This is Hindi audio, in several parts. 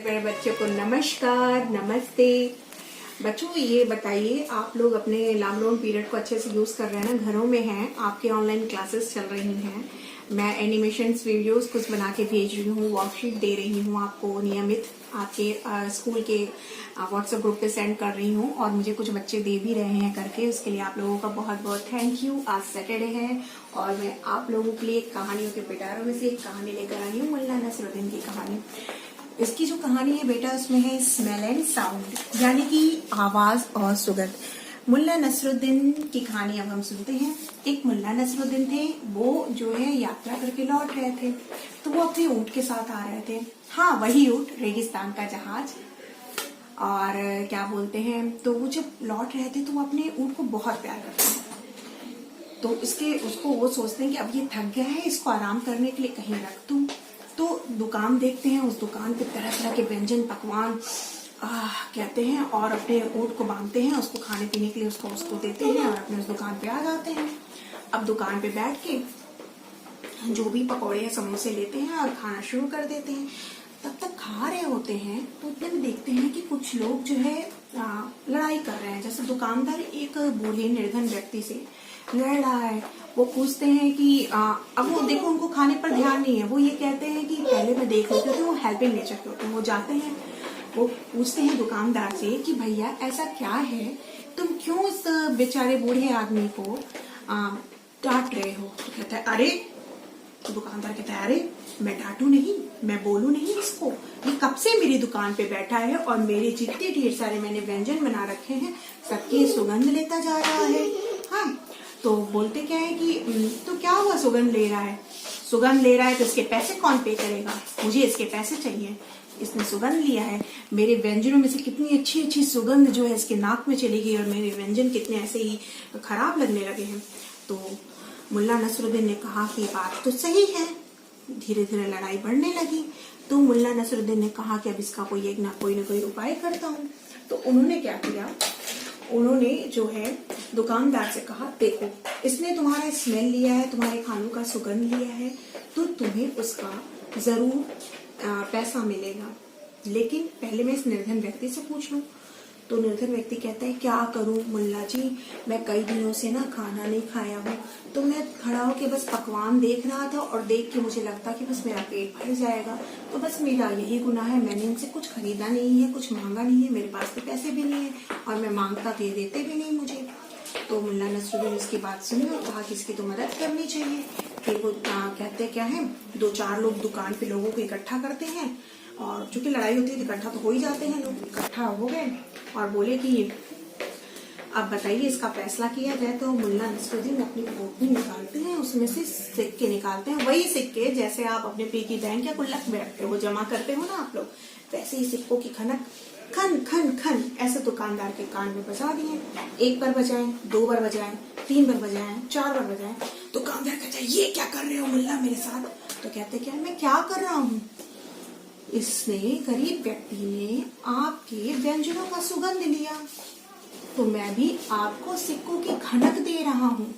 मेरे बच्चों को नमस्कार, नमस्ते। बच्चों ये बताइए, आप लोग अपने लॉकडाउन पीरियड को अच्छे से यूज कर रहे हैं ना? घरों में हैं, आपके ऑनलाइन क्लासेस चल रही हैं, मैं एनिमेशंस वीडियोस कुछ बना के भेज रही हूँ, वर्कशीट दे रही हूँ आपको नियमित आपके स्कूल के व्हाट्सएप ग्रुप पे सेंड कर रही हूँ, और मुझे कुछ बच्चे दे भी रहे हैं करके। उसके लिए आप लोगों का बहुत बहुत थैंक यू। आज सैटरडे है और मैं आप लोगों के लिए कहानियों के पिटारों में से एक कहानी लेकर आई हूँ, मुल्ला नसरुद्दीन की कहानी। इसकी जो कहानी है बेटा, उसमें है स्मेल एंड साउंड, यानी कि आवाज और सुगंध। मुल्ला नसरुद्दीन की कहानी अब हम सुनते हैं। एक मुल्ला नसरुद्दीन थे, वो जो है यात्रा करके लौट रहे थे, तो वो अपने ऊंट के साथ आ रहे थे। हाँ, वही ऊंट, रेगिस्तान का जहाज। और क्या बोलते हैं, तो वो जब लौट रहे थे तो वो अपने ऊंट को बहुत प्यार करते हैं। तो उसको वो सोचते हैं कि अब ये थक गया है, इसको आराम करने के लिए कहीं रख दूं। तो दुकान देखते हैं, उस दुकान पे तरह तरह के व्यंजन पकवान कहते हैं, और अपने ऊंट को बांधते हैं, उसको खाने पीने के लिए उसको देते हैं, और अपने उस दुकान पे आ जाते हैं। अब दुकान पे बैठ के जो भी पकौड़े या समोसे लेते हैं और खाना शुरू कर देते हैं। तब तक खा रहे होते हैं तो इतने में देखते हैं कि कुछ लोग जो है लड़ाई कर रहे हैं। जैसे दुकानदार एक बूढ़े निर्धन व्यक्ति से लड़ रहा है। वो पूछते हैं कि अब वो देखो, उनको खाने पर ध्यान नहीं है। वो ये कहते हैं कि पहले मैं देख लेते थे, वो हेल्पिंग नेचर के होते हैं। वो जाते हैं, वो पूछते हैं दुकानदार से कि भैया ऐसा क्या है, तुम क्यों इस बेचारे बूढ़े आदमी को डांट रहे हो? तो कहता है अरे, तो दुकानदार कहता है अरे मैं डांटू नहीं, मैं बोलू नहीं इसको, ये कब से मेरी दुकान पे बैठा है और मेरे जितने ढेर सारे मैंने व्यंजन बना रखे हैं सबकी सुगंध लेता जा रहा है। हाँ, तो बोलते क्या है कि तो क्या हुआ, सुगंध ले रहा है? सुगंध ले रहा है तो इसके पैसे कौन पे करेगा? मुझे इसके पैसे चाहिए। इसने सुगंध लिया है, मेरे व्यंजनों में से कितनी अच्छी अच्छी सुगंध जो है इसके नाक में चली गई, और मेरे व्यंजन कितने ऐसे ही खराब लगने लगे हैं। तो मुल्ला नसरुद्दीन ने कहा कि बात तो सही है। धीरे धीरे लड़ाई बढ़ने लगी, तो मुल्ला नसरुद्दीन ने कहा कि अब इसका कोई ना कोई उपाय करता हूँ। तो उन्होंने क्या किया, उन्होंने जो है दुकानदार से कहा, देखो इसने तुम्हारा स्मेल लिया है, तुम्हारे खानों का सुगंध लिया है, तो तुम्हें उसका जरूर पैसा मिलेगा, लेकिन पहले मैं इस निर्धन व्यक्ति से पूछ लूं। तो निर्धन व्यक्ति कहता है क्या करूं मुल्ला जी, मैं कई दिनों से ना खाना नहीं खाया हूँ, तो मैं खड़ा होके बस पकवान देख रहा था और देख के मुझे लगता कि बस मेरा पेट भर जाएगा, तो बस मेरा यही गुनाह है। मैंने इनसे कुछ खरीदा नहीं है, कुछ मांगा नहीं है, मेरे पास तो पैसे भी नहीं है, और मैं मांगता तो ये देते भी नहीं मुझे। तो मुल्ला नसरुद्दीन इसकी बात सुनी और कहा कि इसकी तो मदद करनी चाहिए। फिर वो कहते क्या है, 2-4 लोग दुकान पे लोगों को इकट्ठा करते हैं, और चूंकि लड़ाई होती है इकट्ठा तो हो ही जाते हैं लोग। इकट्ठा हो गए और बोले कि अब बताइए इसका फैसला किया जाए। तो मुल्ला नसरुद्दीन अपनी पोटली निकालते हैं, उसमें से सिक्के निकालते हैं, वही सिक्के जैसे आप अपने पिगी बैंक या गुल्लक में रखते हो, वो जमा करते हो ना आप लोग, वैसे ही सिक्कों की खनक खन खन खन ऐसे दुकानदार के कान में बजा दिए। 1 बार बजाएं, 2 बार बजाएं, 3 बार बजाएं, 4 बार बजाएं। दुकानदार कहता है ये क्या कर रहे हो मुल्ला मेरे साथ? तो कहते क्या मैं क्या कर रहा हूँ, इसने गरीब व्यक्ति ने आपके व्यंजनों का सुगंध लिया, तो मैं भी आपको सिक्कों की खनक दे रहा हूँ।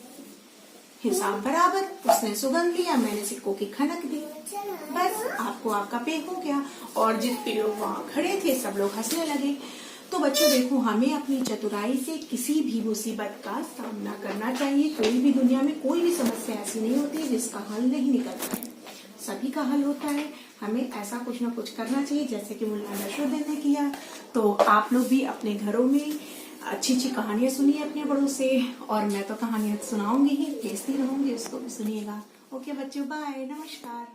हिसाब बराबर, उसने सुगंध लिया, मैंने सिक्कों की खनक दी, बस आपको आपका पे हो गया। और जितने लोग वहाँ खड़े थे सब लोग हंसने लगे। तो बच्चों देखो, हमें अपनी चतुराई से किसी भी मुसीबत का सामना करना चाहिए। कोई भी दुनिया में कोई भी समस्या ऐसी नहीं होती जिसका हल नहीं निकलता है, सभी का हल होता है। हमें ऐसा कुछ ना कुछ करना चाहिए जैसे कि मुल्ला नसरुद्दीन ने किया। तो आप लोग भी अपने घरों में अच्छी अच्छी कहानियां सुनिए अपने बड़ों से, और मैं तो कहानियां सुनाऊंगी ही, भेजती रहूंगी, उसको भी सुनिएगा। ओके बच्चों, बाय, नमस्कार।